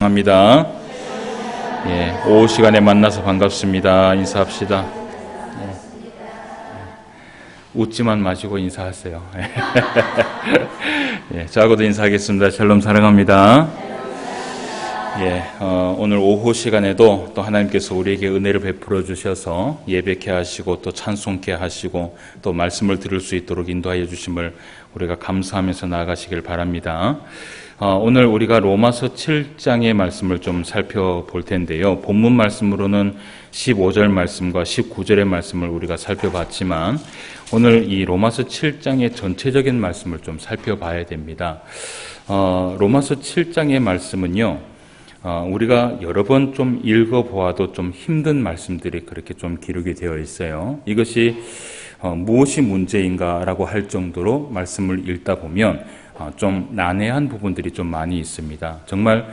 합니다. 오후 시간에 만나서 반갑습니다. 인사합시다. 웃지만 마시고 인사하세요. 저하고도 인사하겠습니다. 샬롬 사랑합니다. 오늘 오후 시간에도 또 하나님께서 우리에게 은혜를 베풀어 주셔서 예배케 하시고 또 찬송케 하시고 또 말씀을 들을 수 있도록 인도하여 주심을 우리가 감사하면서 나아가시길 바랍니다. 오늘 우리가 로마서 7장의 말씀을 좀 살펴볼 텐데요. 본문 말씀으로는 15절 말씀과 19절의 말씀을 우리가 살펴봤지만 오늘 이 로마서 7장의 전체적인 말씀을 좀 살펴봐야 됩니다. 로마서 7장의 말씀은요, 우리가 여러 번 좀 읽어보아도 좀 힘든 말씀들이 그렇게 좀 기록이 되어 있어요. 이것이 무엇이 문제인가라고 할 정도로 말씀을 읽다 보면 좀 난해한 부분들이 좀 많이 있습니다. 정말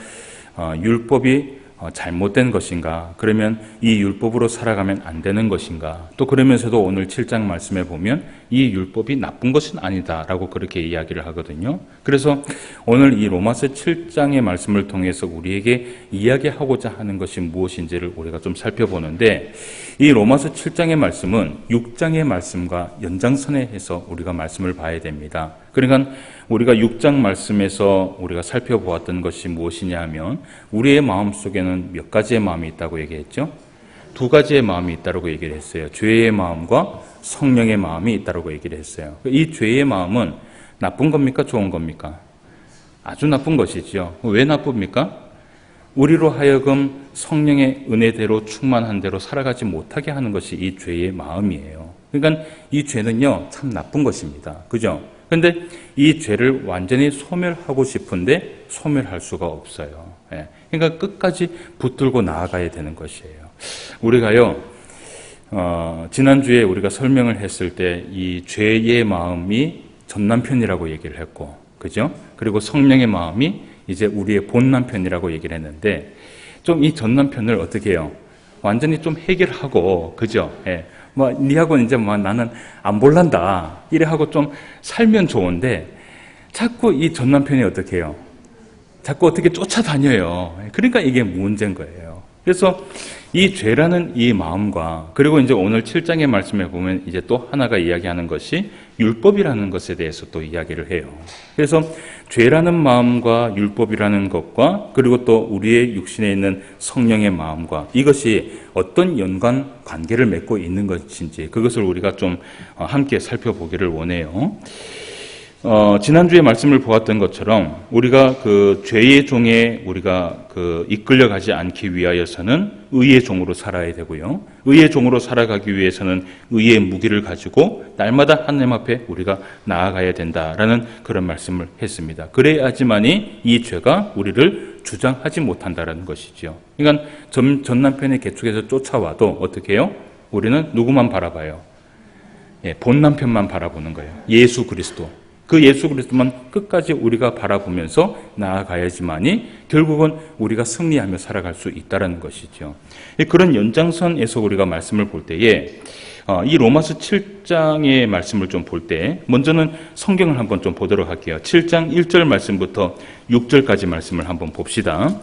율법이 잘못된 것인가? 그러면 이 율법으로 살아가면 안 되는 것인가? 또 그러면서도 오늘 7장 말씀에 보면 이 율법이 나쁜 것은 아니다라고 그렇게 이야기를 하거든요. 그래서 오늘 이 로마서 7장의 말씀을 통해서 우리에게 이야기하고자 하는 것이 무엇인지를 우리가 좀 살펴보는데, 이 로마서 7장의 말씀은 6장의 말씀과 연장선에 해서 우리가 말씀을 봐야 됩니다. 그러니까 우리가 6장 말씀에서 우리가 살펴보았던 것이 무엇이냐 하면 우리의 마음속에는 몇 가지의 마음이 있다고 얘기했죠? 두 가지의 마음이 있다고 얘기를 했어요. 죄의 마음과 성령의 마음이 있다고 얘기를 했어요. 이 죄의 마음은 나쁜 겁니까? 좋은 겁니까? 아주 나쁜 것이죠. 왜 나쁩니까? 우리로 하여금 성령의 은혜대로 충만한 대로 살아가지 못하게 하는 것이 이 죄의 마음이에요. 그러니까 이 죄는요, 참 나쁜 것입니다. 그죠? 그런데 이 죄를 완전히 소멸하고 싶은데 소멸할 수가 없어요. 그러니까 끝까지 붙들고 나아가야 되는 것이에요. 우리가요, 지난주에 우리가 설명을 했을 때 이 죄의 마음이 전남편이라고 얘기를 했고, 그죠? 그리고 성령의 마음이 이제 우리의 본남편이라고 얘기를 했는데, 좀 이 전남편을 어떻게 해요? 완전히 좀 해결하고, 그죠? 니하고는 이제 나는 안 볼란다. 이래 하고 좀 살면 좋은데, 자꾸 이 전남편이 어떻게 해요? 자꾸 어떻게 쫓아다녀요. 그러니까 이게 문제인 거예요. 그래서 이 죄라는 이 마음과, 그리고 이제 오늘 7장의 말씀에 보면 이제 또 하나가 이야기하는 것이 율법이라는 것에 대해서 또 이야기를 해요. 그래서 죄라는 마음과 율법이라는 것과, 그리고 또 우리의 육신에 있는 성령의 마음과, 이것이 어떤 연관 관계를 맺고 있는 것인지 그것을 우리가 좀 함께 살펴보기를 원해요. 지난주에 말씀을 보았던 것처럼 우리가 그 죄의 종에 우리가 이끌려가지 않기 위하여서는 의의 종으로 살아야 되고요. 의의 종으로 살아가기 위해서는 의의 무기를 가지고 날마다 하나님 앞에 우리가 나아가야 된다라는 그런 말씀을 했습니다. 그래야지만이 이 죄가 우리를 주장하지 못한다라는 것이죠. 그러니까 전 남편의 계축에서 쫓아와도 어떻게 해요? 우리는 누구만 바라봐요? 본 남편만 바라보는 거예요. 예수 그리스도. 그 예수 그리스도만 끝까지 우리가 바라보면서 나아가야지만이 결국은 우리가 승리하며 살아갈 수 있다는 것이죠. 그런 연장선에서 우리가 말씀을 볼 때에 이 로마서 7장의 말씀을 좀 볼 때 먼저는 성경을 한번 좀 보도록 할게요. 7장 1절 말씀부터 6절까지 말씀을 한번 봅시다.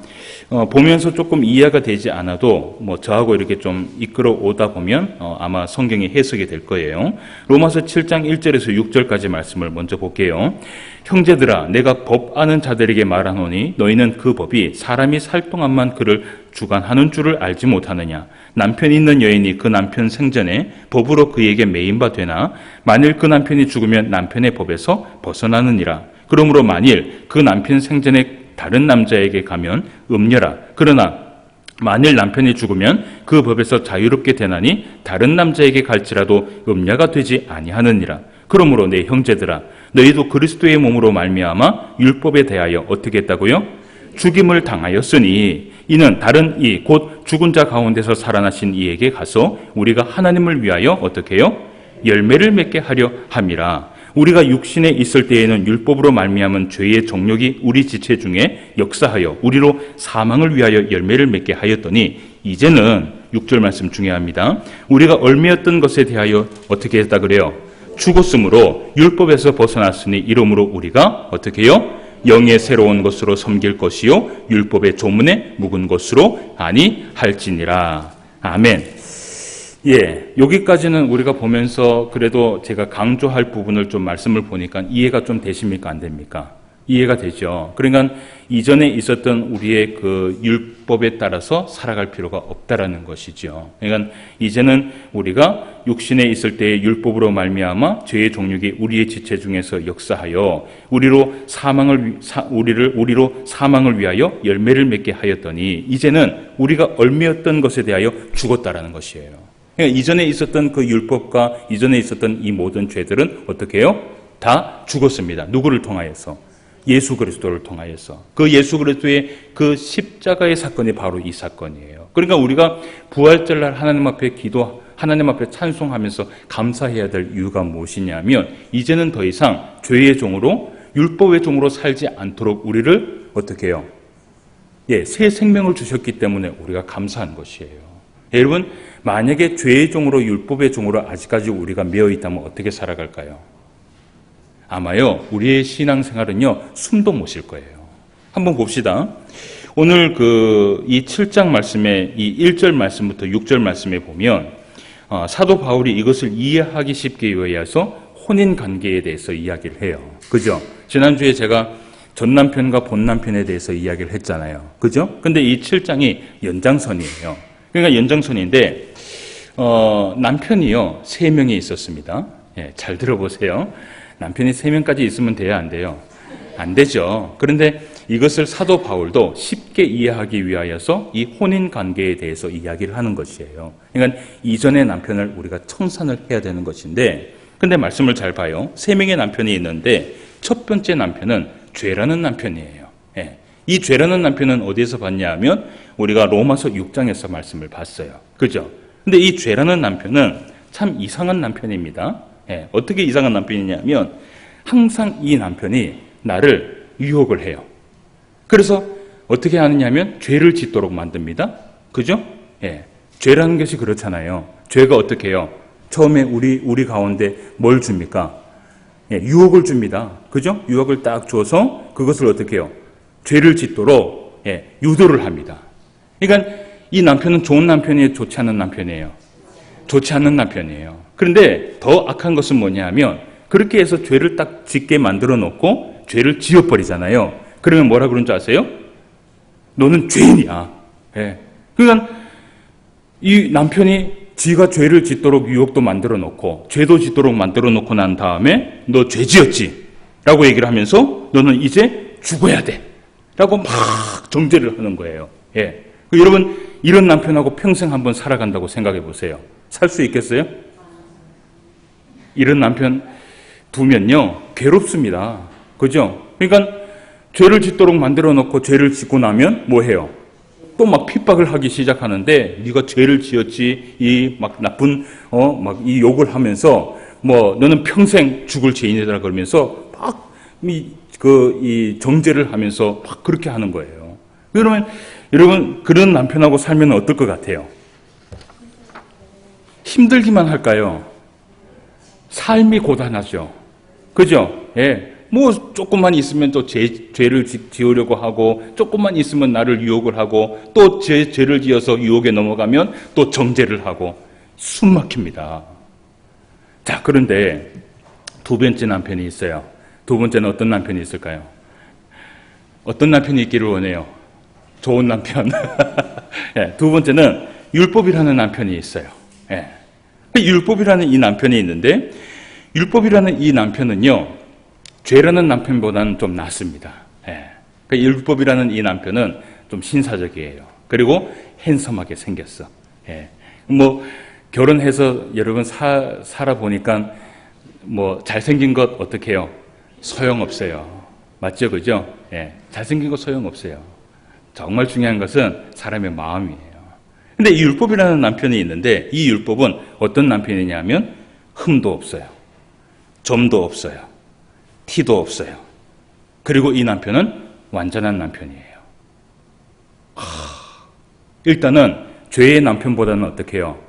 보면서 조금 이해가 되지 않아도 저하고 이렇게 좀 이끌어 오다 보면 아마 성경이 해석이 될 거예요. 로마서 7장 1절에서 6절까지 말씀을 먼저 볼게요. 형제들아, 내가 법 아는 자들에게 말하노니 너희는 그 법이 사람이 살 동안만 그를 주관하는 줄을 알지 못하느냐. 남편 있는 여인이 그 남편 생전에 법으로 그에게 매인 바 되나 만일 그 남편이 죽으면 남편의 법에서 벗어나느니라. 그러므로 만일 그 남편 생전에 다른 남자에게 가면 음녀라. 그러나 만일 남편이 죽으면 그 법에서 자유롭게 되나니 다른 남자에게 갈지라도 음녀가 되지 아니하느니라. 그러므로 내 형제들아, 너희도 그리스도의 몸으로 말미암아 율법에 대하여 어떻게 했다고요? 죽임을 당하였으니 이는 다른 이 곧 죽은 자 가운데서 살아나신 이에게 가서 우리가 하나님을 위하여 어떻게 해요? 열매를 맺게 하려 함이라. 우리가 육신에 있을 때에는 율법으로 말미암은 죄의 정욕이 우리 지체 중에 역사하여 우리로 사망을 위하여 열매를 맺게 하였더니 이제는 6절 말씀 중요합니다. 우리가 얽매였던 것에 대하여 어떻게 했다 그래요? 죽었으므로 율법에서 벗어났으니 이러므로 우리가 어떻게 해요? 영의 새로운 것으로 섬길 것이요 율법의 조문에 묵은 것으로 아니할지니라. 아멘. 예, 여기까지는 우리가 보면서 그래도 제가 강조할 부분을 좀 말씀을 보니까 이해가 좀 되십니까? 안 됩니까? 이해가 되죠. 그러니까 이전에 있었던 우리의 그 율법에 따라서 살아갈 필요가 없다라는 것이죠. 그러니까 이제는 우리가 육신에 있을 때의 율법으로 말미암아 죄의 종육이 우리의 지체 중에서 역사하여 우리로 사망을 위하여 열매를 맺게 하였더니 이제는 우리가 얽매였던 것에 대하여 죽었다라는 것이에요. 그러니까 이전에 있었던 그 율법과 이전에 있었던 이 모든 죄들은 어떻게 해요? 다 죽었습니다. 누구를 통하여서? 예수 그리스도를 통하여서. 그 예수 그리스도의 그 십자가의 사건이 바로 이 사건이에요. 그러니까 우리가 부활절날 하나님 앞에 하나님 앞에 찬송하면서 감사해야 될 이유가 무엇이냐면 이제는 더 이상 죄의 종으로 율법의 종으로 살지 않도록 우리를 어떻게 해요? 예, 새 생명을 주셨기 때문에 우리가 감사한 것이에요. 여러분, 만약에 죄의 종으로 율법의 종으로 아직까지 우리가 매여 있다면 어떻게 살아갈까요? 아마요, 우리의 신앙생활은요, 숨도 못 쉴 거예요. 한번 봅시다. 오늘 이 7장 말씀에 이 1절 말씀부터 6절 말씀에 보면, 사도 바울이 이것을 이해하기 쉽게 위해서 혼인 관계에 대해서 이야기를 해요. 그죠? 지난주에 제가 전 남편과 본 남편에 대해서 이야기를 했잖아요. 그죠? 근데 이 7장이 연장선이에요. 그러니까 연장선인데, 남편이요, 3명이 있었습니다. 예, 잘 들어보세요. 남편이 3명까지 있으면 돼요, 안 돼요? 안 되죠. 그런데 이것을 사도 바울도 쉽게 이해하기 위하여서 이 혼인 관계에 대해서 이야기를 하는 것이에요. 그러니까 이전의 남편을 우리가 청산을 해야 되는 것인데, 근데 말씀을 잘 봐요. 3명의 남편이 있는데 첫 번째 남편은 죄라는 남편이에요. 예. 이 죄라는 남편은 어디에서 봤냐 하면 우리가 로마서 6장에서 말씀을 봤어요. 그죠? 근데 이 죄라는 남편은 참 이상한 남편입니다. 예, 어떻게 이상한 남편이냐면 항상 이 남편이 나를 유혹을 해요. 그래서 어떻게 하느냐면 죄를 짓도록 만듭니다. 그죠? 예, 죄라는 것이 그렇잖아요. 죄가 어떻게 해요? 처음에 우리 가운데 뭘 줍니까? 예, 유혹을 줍니다. 그죠? 유혹을 딱 줘서 그것을 어떻게 해요? 죄를 짓도록 유도를 합니다. 그러니까 이 남편은 좋은 남편이에요? 좋지 않은 남편이에요? 좋지 않은 남편이에요. 그런데 더 악한 것은 뭐냐 하면 그렇게 해서 죄를 딱 짓게 만들어 놓고 죄를 지어버리잖아요. 그러면 뭐라 그런 줄 아세요? 너는 죄인이야. 예. 그러니까 이 남편이 지가 죄를 짓도록 유혹도 만들어 놓고 죄도 짓도록 만들어 놓고 난 다음에 너 죄 지었지? 라고 얘기를 하면서 너는 이제 죽어야 돼. 라고 막 정죄를 하는 거예요. 예. 여러분, 이런 남편하고 평생 한번 살아간다고 생각해 보세요. 살 수 있겠어요? 이런 남편 두면요, 괴롭습니다. 그죠? 그러니까 죄를 짓도록 만들어 놓고 죄를 짓고 나면 뭐 해요? 또 막 핍박을 하기 시작하는데 네가 죄를 지었지, 이 막 나쁜 막 이 욕을 하면서 뭐 너는 평생 죽을 죄인이다 그러면서 막 이 정죄를 하면서 막 그렇게 하는 거예요. 그러면 여러분, 그런 남편하고 살면 어떨 것 같아요? 힘들기만 할까요? 삶이 고단하죠. 그죠? 예. 뭐 조금만 있으면 또 죄를 지으려고 하고, 조금만 있으면 나를 유혹을 하고, 또 죄를 지어서 유혹에 넘어가면 또 정죄를 하고, 숨 막힙니다. 자, 그런데 두 번째 남편이 있어요. 두 번째는 어떤 남편이 있을까요? 어떤 남편이 있기를 원해요? 좋은 남편. 예, 두 번째는 율법이라는 남편이 있어요. 예. 율법이라는 이 남편이 있는데, 율법이라는 이 남편은요, 죄라는 남편보다는 좀 낫습니다. 예. 그러니까 율법이라는 이 남편은 좀 신사적이에요. 그리고 핸섬하게 생겼어. 예. 뭐 결혼해서 여러분 살아보니까 뭐 잘생긴 것 어떻게 해요? 소용없어요. 맞죠? 그죠? 예. 잘생긴 거 소용없어요. 정말 중요한 것은 사람의 마음이에요. 근데 이 율법이라는 남편이 있는데 이 율법은 어떤 남편이냐면 흠도 없어요. 점도 없어요. 티도 없어요. 그리고 이 남편은 완전한 남편이에요. 일단은 죄의 남편보다는 어떻게 해요?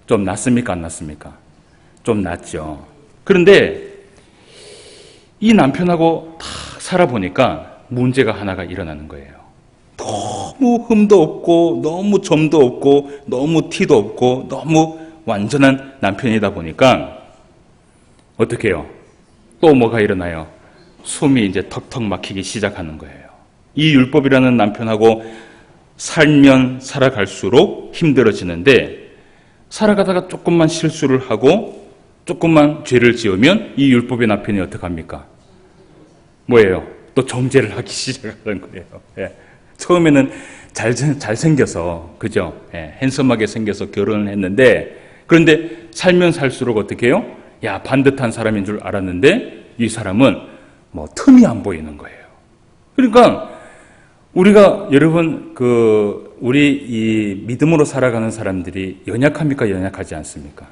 좀 낫습니까? 안 낫습니까? 좀 낫죠. 그런데 이 남편하고 다 살아보니까 문제가 하나가 일어나는 거예요. 너무 흠도 없고 너무 점도 없고 너무 티도 없고 너무 완전한 남편이다 보니까 어떻게 해요? 또 뭐가 일어나요? 숨이 이제 턱턱 막히기 시작하는 거예요. 이 율법이라는 남편하고 살면 살아갈수록 힘들어지는데, 살아가다가 조금만 실수를 하고 조금만 죄를 지으면 이 율법의 남편이 어떻게 합니까? 뭐예요? 또 정죄를 하기 시작하는 거예요. 예. 처음에는 잘생겨서, 그죠? 예. 핸섬하게 생겨서 결혼을 했는데, 그런데 살면 살수록 어떻게 해요? 야, 반듯한 사람인 줄 알았는데 이 사람은 뭐 틈이 안 보이는 거예요. 그러니까 우리가, 여러분, 우리 이 믿음으로 살아가는 사람들이 연약합니까? 연약하지 않습니까?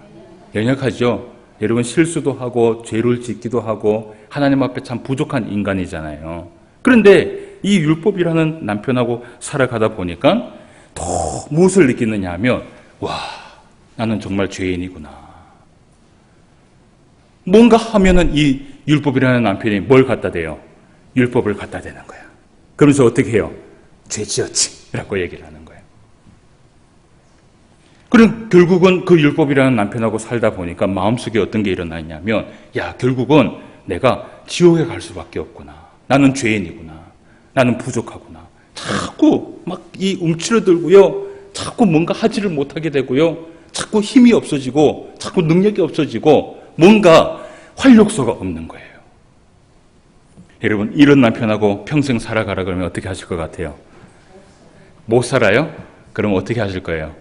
연약하죠? 여러분, 실수도 하고 죄를 짓기도 하고 하나님 앞에 참 부족한 인간이잖아요. 그런데 이 율법이라는 남편하고 살아가다 보니까 더 무엇을 느끼느냐 하면, 와, 나는 정말 죄인이구나. 뭔가 하면은 이 율법이라는 남편이 뭘 갖다 대요? 율법을 갖다 대는 거야. 그러면서 어떻게 해요? 죄 지었지 라고 얘기를 하는 거예요. 그럼 결국은 그 율법이라는 남편하고 살다 보니까 마음속에 어떤 게 일어나냐면, 야, 결국은 내가 지옥에 갈 수밖에 없구나. 나는 죄인이구나. 나는 부족하구나. 자꾸 막 이 움츠러들고요. 자꾸 뭔가 하지를 못하게 되고요. 자꾸 힘이 없어지고 자꾸 능력이 없어지고 뭔가 활력소가 없는 거예요. 여러분, 이런 남편하고 평생 살아가라 그러면 어떻게 하실 것 같아요? 못 살아요? 그럼 어떻게 하실 거예요?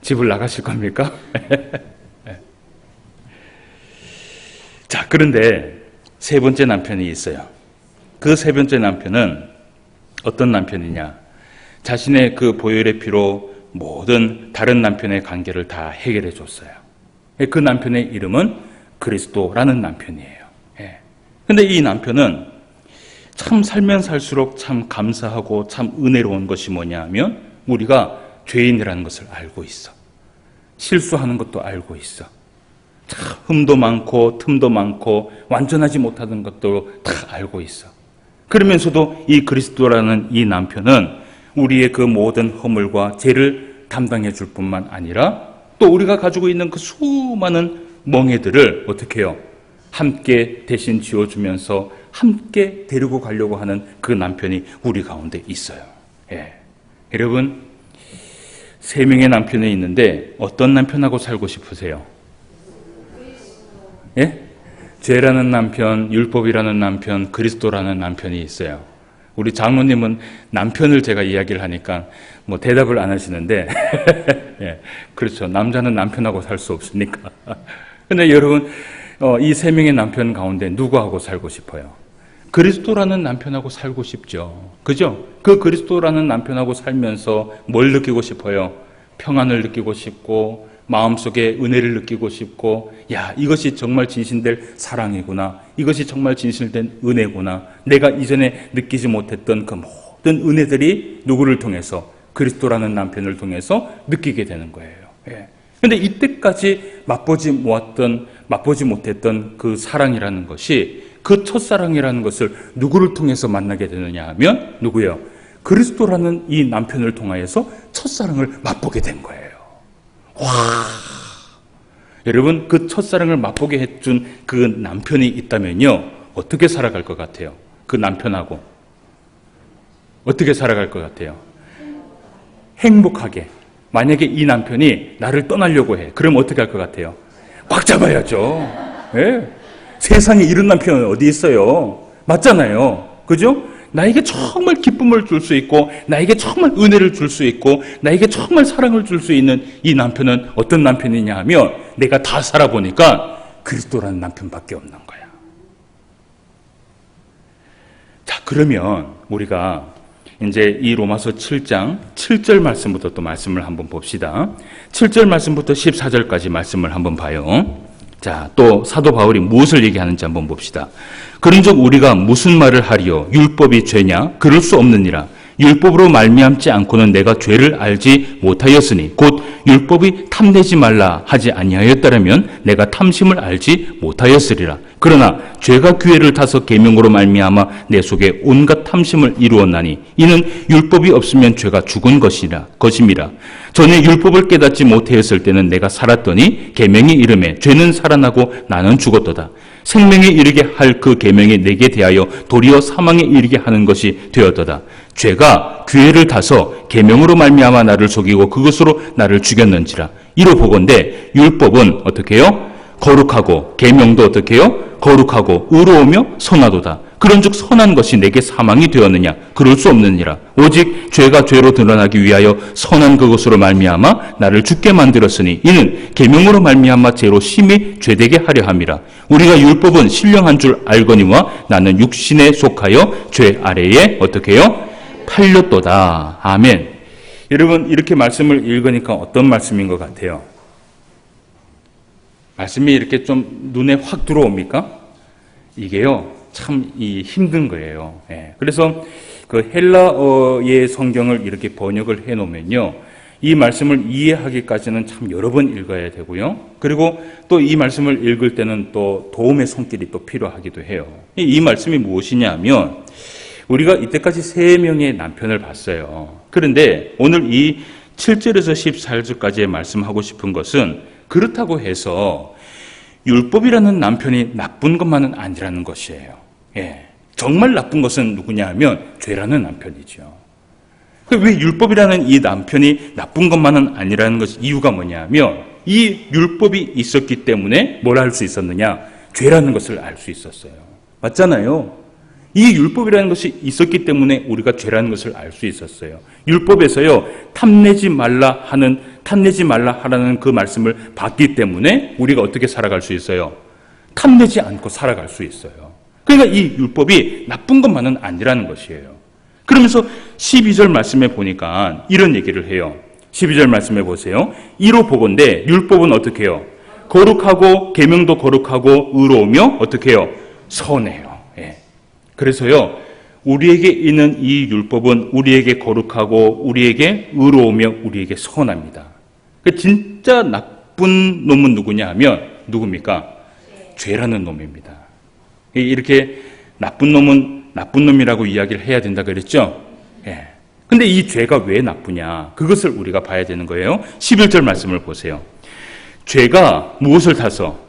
집을 나가실 겁니까? 자, 그런데 세 번째 남편이 있어요. 그 세 번째 남편은 어떤 남편이냐? 자신의 그 보혈의 피로 모든 다른 남편의 관계를 다 해결해 줬어요. 그 남편의 이름은 그리스도라는 남편이에요. 그런데 이 남편은 참 살면 살수록 참 감사하고 참 은혜로운 것이 뭐냐 하면, 우리가 죄인이라는 것을 알고 있어. 실수하는 것도 알고 있어. 참 흠도 많고 틈도 많고 완전하지 못하는 것도 다 알고 있어. 그러면서도 이 그리스도라는 이 남편은 우리의 그 모든 허물과 죄를 담당해 줄 뿐만 아니라 또 우리가 가지고 있는 그 수많은 멍에들을 어떻게 해요? 함께 대신 지어주면서 함께 데리고 가려고 하는 그 남편이 우리 가운데 있어요. 여러분, 3명의 남편이 있는데 어떤 남편하고 살고 싶으세요? 죄라는 남편, 율법이라는 남편, 그리스도라는 남편이 있어요. 우리 장로님은 남편을 제가 이야기를 하니까 뭐 대답을 안 하시는데 그렇죠. 남자는 남편하고 살 수 없으니까. 근데 여러분, 이 3명의 남편 가운데 누구하고 살고 싶어요? 그리스도라는 남편하고 살고 싶죠. 그죠? 그 그리스도라는 남편하고 살면서 뭘 느끼고 싶어요? 평안을 느끼고 싶고, 마음속에 은혜를 느끼고 싶고, 야, 이것이 정말 진실된 사랑이구나. 이것이 정말 진실된 은혜구나. 내가 이전에 느끼지 못했던 그 모든 은혜들이 누구를 통해서? 그리스도라는 남편을 통해서 느끼게 되는 거예요. 그런데 이때까지 맛보지 못했던 그 사랑이라는 것이, 그 첫사랑이라는 것을 누구를 통해서 만나게 되느냐 하면 누구예요? 그리스도라는 이 남편을 통하여서 첫사랑을 맛보게 된 거예요. 와, 여러분, 그 첫사랑을 맛보게 해준 그 남편이 있다면요, 어떻게 살아갈 것 같아요? 그 남편하고 어떻게 살아갈 것 같아요? 행복하게. 만약에 이 남편이 나를 떠나려고 해, 그럼 어떻게 할 것 같아요? 꽉 잡아야죠. 세상에 이런 남편은 어디 있어요? 맞잖아요. 그죠? 나에게 정말 기쁨을 줄 수 있고, 나에게 정말 은혜를 줄 수 있고, 나에게 정말 사랑을 줄 수 있는 이 남편은 어떤 남편이냐 하면, 내가 다 살아보니까 그리스도라는 남편밖에 없는 거야. 자, 그러면 우리가 이제 이 로마서 7장 7절 말씀부터 또 말씀을 한번 봅시다. 7절 말씀부터 14절까지 말씀을 한번 봐요. 자, 또 사도 바울이 무엇을 얘기하는지 한번 봅시다. 그런즉 우리가 무슨 말을 하리요? 율법이 죄냐? 그럴 수 없느니라. 율법으로 말미암지 않고는 내가 죄를 알지 못하였으니 곧 율법이 탐내지 말라 하지 아니하였더라면 내가 탐심을 알지 못하였으리라. 그러나 죄가 기회를 타서 계명으로 말미암아 내 속에 온갖 탐심을 이루었나니 이는 율법이 없으면 죄가 죽은 것임이라. 전에 율법을 깨닫지 못하였을 때는 내가 살았더니 계명이 이름에 죄는 살아나고 나는 죽었도다. 생명에 이르게 할 그 계명이 내게 대하여 도리어 사망에 이르게 하는 것이 되었도다. 죄가 기회를 타서 계명으로 말미암아 나를 속이고 그것으로 나를 죽였는지라. 이로 보건대 율법은 어떻게 해요? 거룩하고 계명도 어떻게 해요? 거룩하고 의로우며 선하도다. 그런즉 선한 것이 내게 사망이 되었느냐? 그럴 수 없느니라. 오직 죄가 죄로 드러나기 위하여 선한 그것으로 말미암아 나를 죽게 만들었으니 이는 계명으로 말미암아 죄로 심히 죄되게 하려 함이라. 우리가 율법은 신령한 줄 알거니와 나는 육신에 속하여 죄 아래에 어떻게 해요? 팔렸도다. 아멘. 여러분 이렇게 말씀을 읽으니까 어떤 말씀인 것 같아요? 말씀이 이렇게 좀 눈에 확 들어옵니까? 이게요, 참 힘든 거예요. 그래서 그 헬라어의 성경을 이렇게 번역을 해 놓으면요, 이 말씀을 이해하기까지는 참 여러 번 읽어야 되고요. 그리고 또 이 말씀을 읽을 때는 또 도움의 손길이 또 필요하기도 해요. 이 말씀이 무엇이냐 하면, 우리가 이때까지 3명의 남편을 봤어요. 그런데 오늘 이 7절에서 14절까지의 말씀하고 싶은 것은 그렇다고 해서 율법이라는 남편이 나쁜 것만은 아니라는 것이에요. 정말 나쁜 것은 누구냐 하면 죄라는 남편이죠. 왜 율법이라는 이 남편이 나쁜 것만은 아니라는 것, 이유가 뭐냐 하면 이 율법이 있었기 때문에 뭘 할 수 있었느냐? 죄라는 것을 알 수 있었어요. 맞잖아요. 이 율법이라는 것이 있었기 때문에 우리가 죄라는 것을 알 수 있었어요. 율법에서요, 탐내지 말라 하라는 그 말씀을 받기 때문에 우리가 어떻게 살아갈 수 있어요? 탐내지 않고 살아갈 수 있어요. 그러니까 이 율법이 나쁜 것만은 아니라는 것이에요. 그러면서 12절 말씀에 보니까 이런 얘기를 해요. 12절 말씀에 보세요. 이로 보건대 율법은 어떻게 해요? 거룩하고 계명도 거룩하고 의로우며 어떻게 해요? 선해요. 그래서요, 우리에게 있는 이 율법은 우리에게 거룩하고 우리에게 의로우며 우리에게 선합니다. 진짜 나쁜 놈은 누구냐 하면 누굽니까? 죄라는 놈입니다. 이렇게 나쁜 놈은 나쁜 놈이라고 이야기를 해야 된다 그랬죠? 근데 이 죄가 왜 나쁘냐? 그것을 우리가 봐야 되는 거예요. 11절 말씀을 보세요. 죄가 무엇을 타서?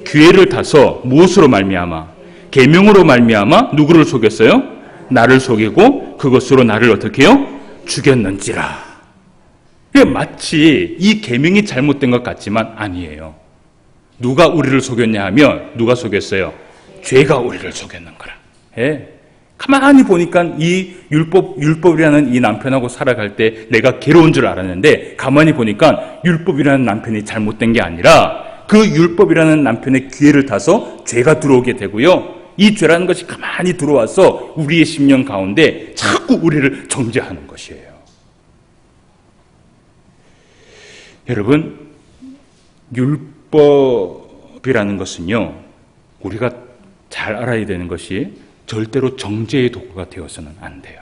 기회를 타서 무엇으로 말미암아? 계명으로 말미암아 누구를 속였어요? 나를 속이고 그것으로 나를 어떻게 해요? 죽였는지라. 마치 이 계명이 잘못된 것 같지만 아니에요. 누가 우리를 속였냐 하면 누가 속였어요? 죄가 우리를 속였는 거라. 가만히 보니까 이 율법이라는 이 남편하고 살아갈 때 내가 괴로운 줄 알았는데 가만히 보니까 율법이라는 남편이 잘못된 게 아니라 그 율법이라는 남편의 기회를 타서 죄가 들어오게 되고요. 이 죄라는 것이 가만히 들어와서 우리의 심령 가운데 자꾸 우리를 정죄하는 것이에요. 여러분, 율법이라는 것은요, 우리가 잘 알아야 되는 것이 절대로 정죄의 도구가 되어서는 안 돼요.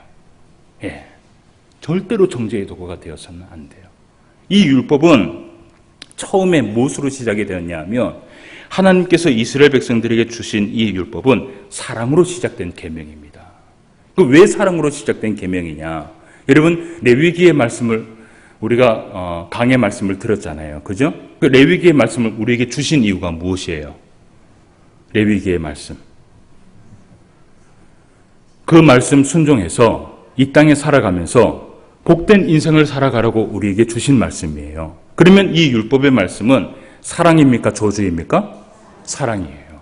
절대로 정죄의 도구가 되어서는 안 돼요. 이 율법은 처음에 무엇으로 시작이 되었냐 하면 하나님께서 이스라엘 백성들에게 주신 이 율법은 사랑으로 시작된 계명입니다. 왜 사랑으로 시작된 계명이냐? 여러분, 레위기의 말씀을 우리가 강의 말씀을 들었잖아요. 그죠? 그 레위기의 말씀을 우리에게 주신 이유가 무엇이에요? 레위기의 말씀. 그 말씀 순종해서 이 땅에 살아가면서 복된 인생을 살아가라고 우리에게 주신 말씀이에요. 그러면 이 율법의 말씀은 사랑입니까? 저주입니까? 사랑이에요.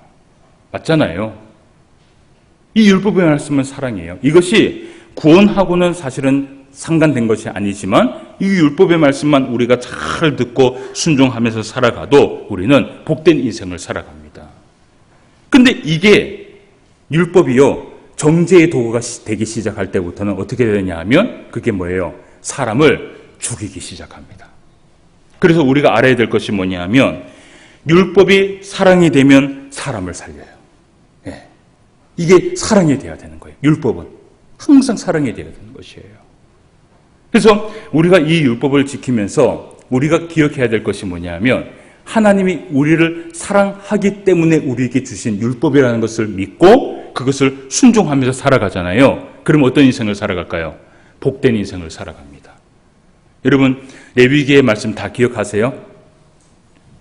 맞잖아요. 이 율법의 말씀은 사랑이에요. 이것이 구원하고는 사실은 상관된 것이 아니지만 이 율법의 말씀만 우리가 잘 듣고 순종하면서 살아가도 우리는 복된 인생을 살아갑니다. 근데 이게 율법이요, 정죄의 도구가 되기 시작할 때부터는 어떻게 되냐 하면 그게 뭐예요? 사람을 죽이기 시작합니다. 그래서 우리가 알아야 될 것이 뭐냐 하면 율법이 사랑이 되면 사람을 살려요. 이게 사랑이 되어야 되는 거예요. 율법은 항상 사랑이 되어야 되는 것이에요. 그래서 우리가 이 율법을 지키면서 우리가 기억해야 될 것이 뭐냐 하면 하나님이 우리를 사랑하기 때문에 우리에게 주신 율법이라는 것을 믿고 그것을 순종하면서 살아가잖아요. 그럼 어떤 인생을 살아갈까요? 복된 인생을 살아갑니다. 여러분, 레위기의 말씀 다 기억하세요?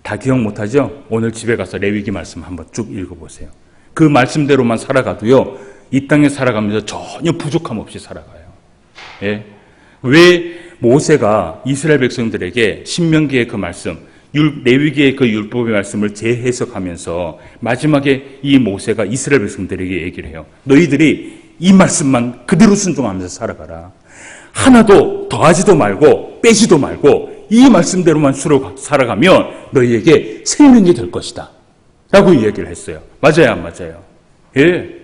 다 기억 못하죠? 오늘 집에 가서 레위기 말씀 한번 쭉 읽어보세요. 그 말씀대로만 살아가도요, 이 땅에 살아가면서 전혀 부족함 없이 살아가요. 예? 왜 모세가 이스라엘 백성들에게 신명기의 그 말씀, 레위기의 그 율법의 말씀을 재해석하면서 마지막에 이 모세가 이스라엘 백성들에게 얘기를 해요. 너희들이 이 말씀만 그대로 순종하면서 살아가라. 하나도 더하지도 말고 빼지도 말고 이 말씀대로만 살아가면 너희에게 생명이 될 것이다 라고 이야기를 했어요. 맞아요, 안 맞아요? 예.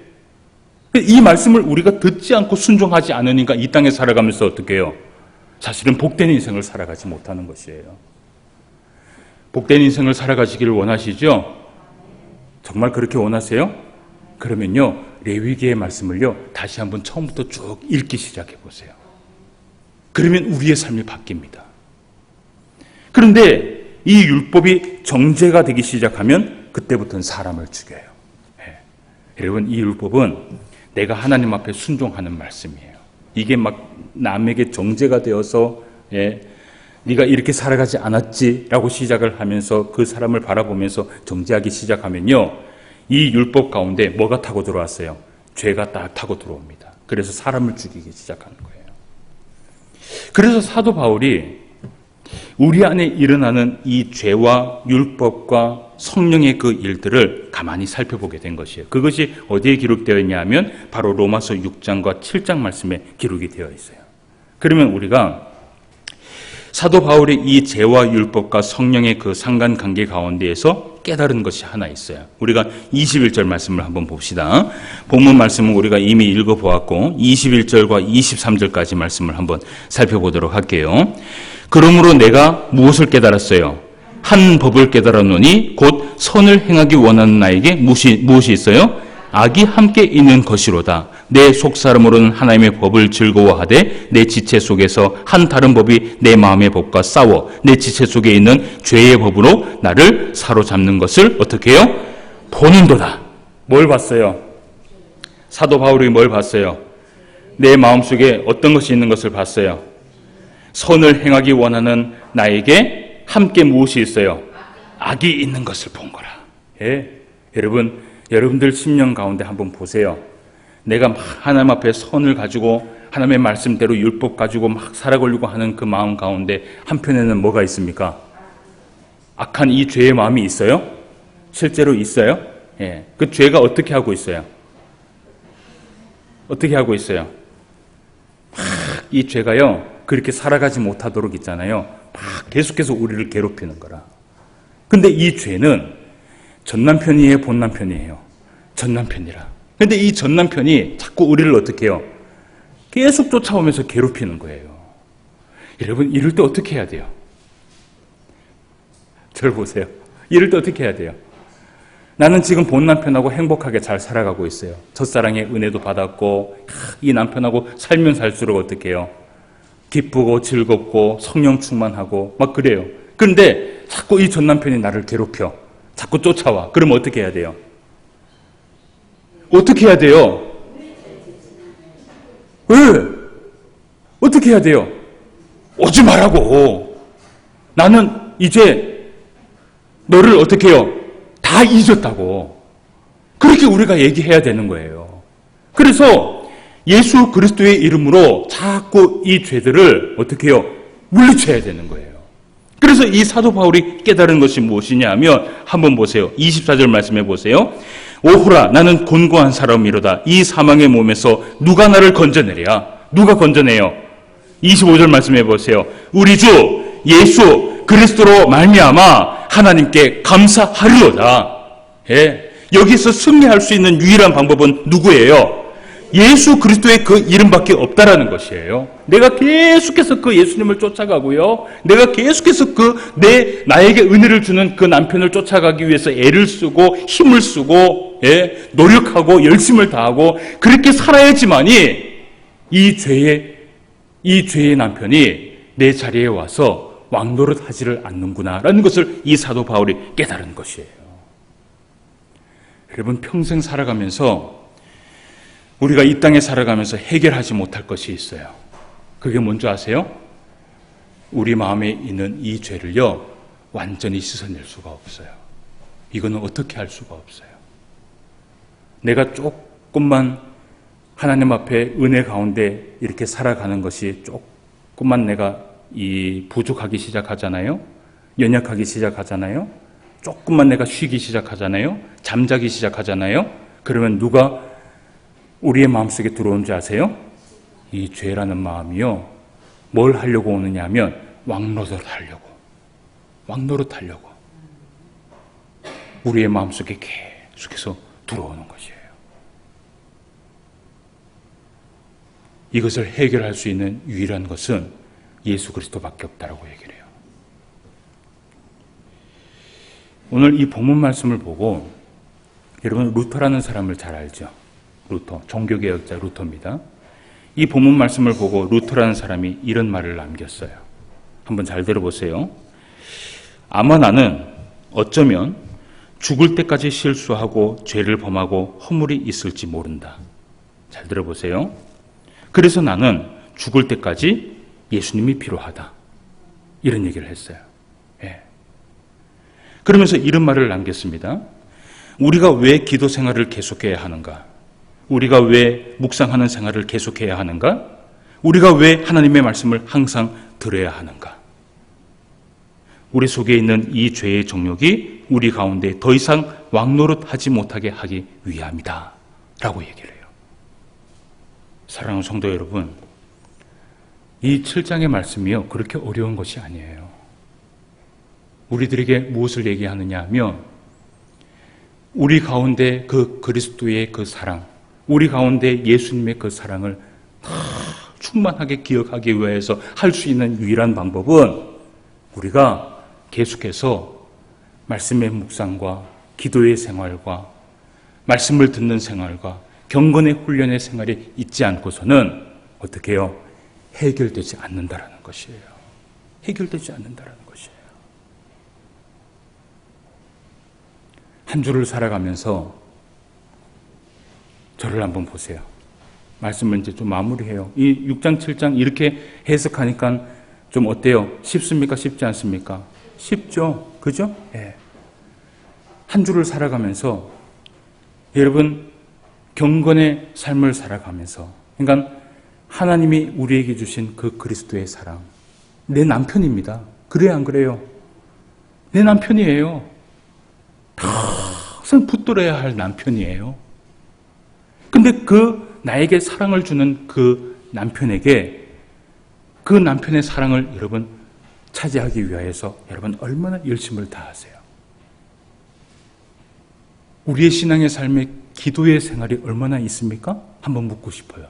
이 말씀을 우리가 듣지 않고 순종하지 않으니까 이 땅에 살아가면서 어떻게 해요? 사실은 복된 인생을 살아가지 못하는 것이에요. 복된 인생을 살아가시기를 원하시죠? 정말 그렇게 원하세요? 그러면요, 레위기의 말씀을요, 다시 한번 처음부터 쭉 읽기 시작해 보세요. 그러면 우리의 삶이 바뀝니다. 그런데 이 율법이 정죄가 되기 시작하면 그때부터는 사람을 죽여요. 예. 여러분, 이 율법은 내가 하나님 앞에 순종하는 말씀이에요. 이게 막 남에게 정죄가 되어서 네가 이렇게 살아가지 않았지라고 시작을 하면서 그 사람을 바라보면서 정죄하기 시작하면요, 이 율법 가운데 뭐가 타고 들어왔어요? 죄가 딱 타고 들어옵니다. 그래서 사람을 죽이기 시작하는 거예요. 그래서 사도 바울이 우리 안에 일어나는 이 죄와 율법과 성령의 그 일들을 가만히 살펴보게 된 것이에요. 그것이 어디에 기록되어 있냐면 바로 로마서 6장과 7장 말씀에 기록이 되어 있어요. 그러면 우리가 사도 바울이 이 죄와 율법과 성령의 그 상관관계 가운데에서 깨달은 것이 하나 있어요. 우리가 21절 말씀을 한번 봅시다. 본문 말씀은 우리가 이미 읽어보았고 21절과 23절까지 말씀을 한번 살펴보도록 할게요. 그러므로 내가 무엇을 깨달았어요? 한 법을 깨달았노니 곧 선을 행하기 원하는 나에게 무엇이 있어요? 악이 함께 있는 것이로다. 내 속사람으로는 하나님의 법을 즐거워하되 내 지체 속에서 한 다른 법이 내 마음의 법과 싸워 내 지체 속에 있는 죄의 법으로 나를 사로잡는 것을 어떻게 해요? 보는도다. 뭘 봤어요? 사도 바울이 뭘 봤어요? 내 마음속에 어떤 것이 있는 것을 봤어요? 선을 행하기 원하는 나에게 함께 무엇이 있어요? 악이 있는 것을 본 거라. 예? 여러분들 심령 가운데 한번 보세요. 내가 막 하나님 앞에 선을 가지고 하나님의 말씀대로 율법 가지고 막 살아가려고 하는 그 마음 가운데 한편에는 뭐가 있습니까? 악한 이 죄의 마음이 있어요? 실제로 있어요? 예. 그 죄가 어떻게 하고 있어요? 어떻게 하고 있어요? 이 죄가요, 그렇게 살아가지 못하도록 있잖아요. 막 계속해서 우리를 괴롭히는 거라. 근데 이 죄는 전남편이에요, 본남편이에요? 전남편이라. 근데 이 전남편이 자꾸 우리를 어떻게 해요? 계속 쫓아오면서 괴롭히는 거예요. 여러분, 이럴 때 어떻게 해야 돼요? 저를 보세요. 이럴 때 어떻게 해야 돼요? 나는 지금 본 남편하고 행복하게 잘 살아가고 있어요. 첫사랑의 은혜도 받았고 이 남편하고 살면 살수록 어떻게 해요? 기쁘고 즐겁고 성령 충만하고 막 그래요. 그런데 자꾸 이 전 남편이 나를 괴롭혀. 자꾸 쫓아와. 그러면 어떻게 해야 돼요? 어떻게 해야 돼요? 왜? 어떻게 해야 돼요? 오지 말라고. 나는 이제 너를 어떻게 해요? 다 잊었다고. 그렇게 우리가 얘기해야 되는 거예요. 그래서 예수 그리스도의 이름으로 자꾸 이 죄들을 어떻게 해요? 물리쳐야 되는 거예요. 그래서 이 사도 바울이 깨달은 것이 무엇이냐 하면 한번 보세요. 24절 말씀해 보세요. 오호라 나는 곤고한 사람이로다. 이 사망의 몸에서 누가 나를 건져내랴? 누가 건져내요? 25절 말씀해 보세요. 우리 주 예수 그리스도로 말미암아 하나님께 감사하리로다. 예. 여기서 승리할 수 있는 유일한 방법은 누구예요? 예수 그리스도의 그 이름밖에 없다라는 것이에요. 내가 계속해서 그 예수님을 쫓아가고요. 내가 계속해서 나에게 은혜를 주는 그 남편을 쫓아가기 위해서 애를 쓰고 힘을 쓰고 노력하고 열심을 다하고 그렇게 살아야지만이 이 죄의 남편이 내 자리에 와서 왕노릇 하지를 않는구나라는 것을 이 사도 바울이 깨달은 것이에요. 여러분, 평생 살아가면서 우리가 이 땅에 살아가면서 해결하지 못할 것이 있어요. 그게 뭔지 아세요? 우리 마음에 있는 이 죄를요, 완전히 씻어낼 수가 없어요. 이거는 어떻게 할 수가 없어요. 내가 조금만 하나님 앞에 은혜 가운데 이렇게 살아가는 것이 조금만 내가 부족하기 시작하잖아요. 연약하기 시작하잖아요. 조금만 내가 쉬기 시작하잖아요. 잠자기 시작하잖아요. 그러면 누가 우리의 마음속에 들어오는지 아세요? 이 죄라는 마음이요, 뭘 하려고 오느냐 하면 왕노릇 하려고 우리의 마음속에 계속해서 들어오는 것이에요. 이것을 해결할 수 있는 유일한 것은 예수 그리스도밖에 없다라고 얘기를 해요. 오늘 이 본문 말씀을 보고, 여러분 루터라는 사람을 잘 알죠? 루터, 종교개혁자 루터입니다. 이 본문 말씀을 보고 루터라는 사람이 이런 말을 남겼어요. 한번 잘 들어보세요. 아마 나는 어쩌면 죽을 때까지 실수하고 죄를 범하고 허물이 있을지 모른다. 잘 들어보세요. 그래서 나는 죽을 때까지 예수님이 필요하다. 이런 얘기를 했어요. 예. 그러면서 이런 말을 남겼습니다. 우리가 왜 기도 생활을 계속해야 하는가? 우리가 왜 묵상하는 생활을 계속해야 하는가? 우리가 왜 하나님의 말씀을 항상 들어야 하는가? 우리 속에 있는 이 죄의 정욕이 우리 가운데 더 이상 왕노릇 하지 못하게 하기 위함이다 라고 얘기를 해요. 사랑하는 성도 여러분, 이 7장의 말씀이요, 그렇게 어려운 것이 아니에요. 우리들에게 무엇을 얘기하느냐 하면, 우리 가운데 그 그리스도의 그 사랑, 우리 가운데 예수님의 그 사랑을 다 충만하게 기억하기 위해서 할 수 있는 유일한 방법은 우리가 계속해서 말씀의 묵상과 기도의 생활과 말씀을 듣는 생활과 경건의 훈련의 생활이 있지 않고서는 어떻게 해요? 해결되지 않는다라는 것이에요. 해결되지 않는다라는 것이에요. 한 주를 살아가면서 저를 한번 보세요. 말씀을 이제 좀 마무리해요. 이 6장, 7장 이렇게 해석하니까 좀 어때요? 쉽습니까? 쉽지 않습니까? 쉽죠? 그죠? 예. 한 주를 살아가면서 여러분, 경건의 삶을 살아가면서, 그러니까 하나님이 우리에게 주신 그 그리스도의 사랑, 내 남편입니다. 그래요, 안 그래요? 내 남편이에요. 항상 붙들어야 할 남편이에요. 근데 그 나에게 사랑을 주는 그 남편에게 그 남편의 사랑을 여러분 차지하기 위해서 여러분 얼마나 열심을 다하세요? 우리의 신앙의 삶에 기도의 생활이 얼마나 있습니까? 한번 묻고 싶어요.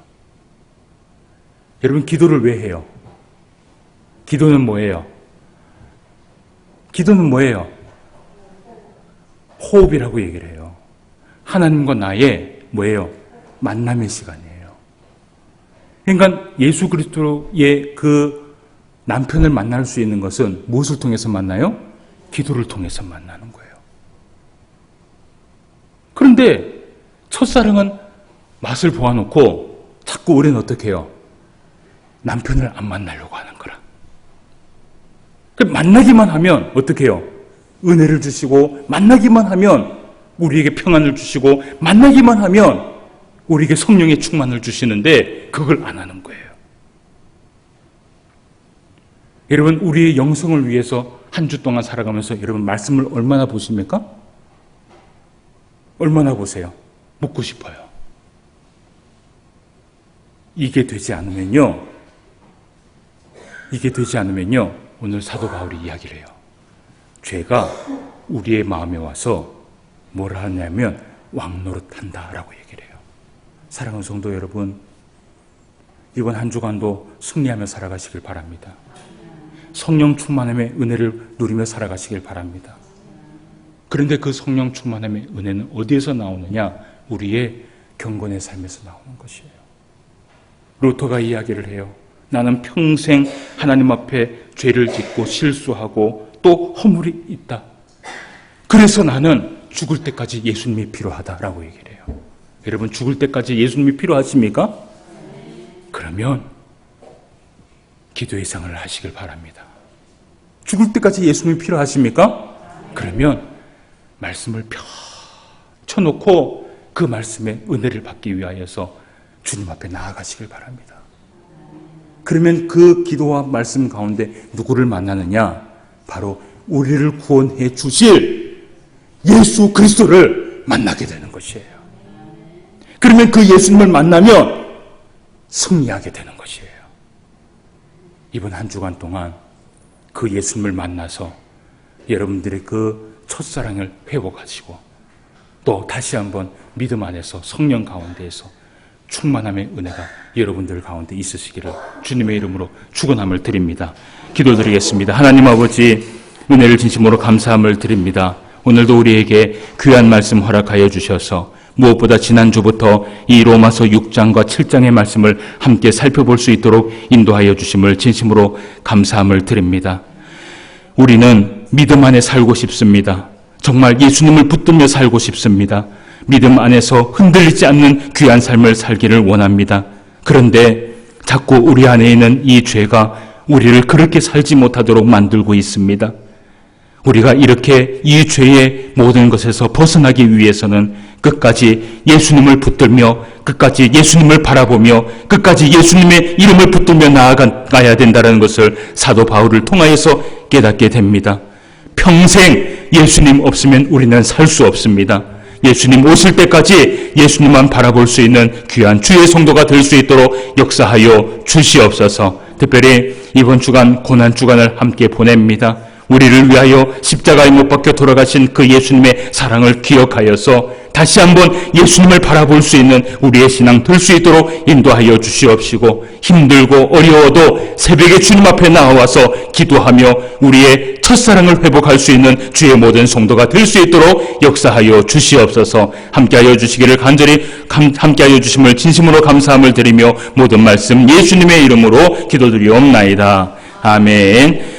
여러분, 기도를 왜 해요? 기도는 뭐예요? 기도는 뭐예요? 호흡이라고 얘기를 해요. 하나님과 나의 뭐예요? 만남의 시간이에요. 그러니까 예수 그리스도의 그 남편을 만날 수 있는 것은 무엇을 통해서 만나요? 기도를 통해서 만나는 거예요. 그런데 첫사랑은 맛을 보아놓고 자꾸 우리는 어떻게 해요? 남편을 안 만나려고 하는 거라. 만나기만 하면 어떻게 해요? 은혜를 주시고, 만나기만 하면 우리에게 평안을 주시고, 만나기만 하면 우리에게 성령의 충만을 주시는데 그걸 안 하는 거예요. 여러분, 우리의 영성을 위해서 한 주 동안 살아가면서 여러분 말씀을 얼마나 보십니까? 얼마나 보세요? 묻고 싶어요. 이게 되지 않으면요, 오늘 사도 바울이 이야기를 해요. 죄가 우리의 마음에 와서 뭐라 하냐면 왕노릇한다라고 얘기를 해요. 사랑하는 성도 여러분, 이번 한 주간도 승리하며 살아가시길 바랍니다. 성령 충만함의 은혜를 누리며 살아가시길 바랍니다. 그런데 그 성령 충만함의 은혜는 어디에서 나오느냐? 우리의 경건의 삶에서 나오는 것이에요. 루터가 이야기를 해요. 나는 평생 하나님 앞에 죄를 짓고 실수하고 또 허물이 있다. 그래서 나는 죽을 때까지 예수님이 필요하다라고 얘기를 해요. 여러분, 죽을 때까지 예수님이 필요하십니까? 그러면 기도 예상을 하시길 바랍니다. 죽을 때까지 예수님이 필요하십니까? 그러면 말씀을 펴놓고 그 말씀의 은혜를 받기 위하여서 주님 앞에 나아가시길 바랍니다. 그러면 그 기도와 말씀 가운데 누구를 만나느냐? 바로 우리를 구원해 주실 예수 그리스도를 만나게 되는 것이에요. 그러면 그 예수님을 만나면 승리하게 되는 것이에요. 이번 한 주간 동안 그 예수님을 만나서 여러분들의 그 첫사랑을 회복하시고 또 다시 한번 믿음 안에서 성령 가운데에서 충만함의 은혜가 여러분들 가운데 있으시기를 주님의 이름으로 축원함을 드립니다. 기도드리겠습니다. 하나님 아버지, 은혜를 진심으로 감사함을 드립니다. 오늘도 우리에게 귀한 말씀 허락하여 주셔서 무엇보다 지난주부터 이 로마서 6장과 7장의 말씀을 함께 살펴볼 수 있도록 인도하여 주심을 진심으로 감사함을 드립니다. 우리는 믿음 안에 살고 싶습니다. 정말 예수님을 붙들며 살고 싶습니다. 믿음 안에서 흔들리지 않는 귀한 삶을 살기를 원합니다. 그런데 자꾸 우리 안에 있는 이 죄가 우리를 그렇게 살지 못하도록 만들고 있습니다. 우리가 이렇게 이 죄의 모든 것에서 벗어나기 위해서는 끝까지 예수님을 붙들며 끝까지 예수님을 바라보며 끝까지 예수님의 이름을 붙들며 나아가야 된다는 것을 사도 바울을 통하여서 깨닫게 됩니다. 평생 예수님 없으면 우리는 살 수 없습니다. 예수님 오실 때까지 예수님만 바라볼 수 있는 귀한 주의 성도가 될 수 있도록 역사하여 주시옵소서. 특별히 이번 주간 고난 주간을 함께 보냅니다. 우리를 위하여 십자가에 못 박혀 돌아가신 그 예수님의 사랑을 기억하여서 다시 한번 예수님을 바라볼 수 있는 우리의 신앙 될 수 있도록 인도하여 주시옵시고, 힘들고 어려워도 새벽에 주님 앞에 나와서 기도하며 우리의 첫사랑을 회복할 수 있는 주의 모든 성도가 될 수 있도록 역사하여 주시옵소서. 함께하여 주시기를 간절히 함께하여 주심을 진심으로 감사함을 드리며 모든 말씀 예수님의 이름으로 기도드리옵나이다. 아멘.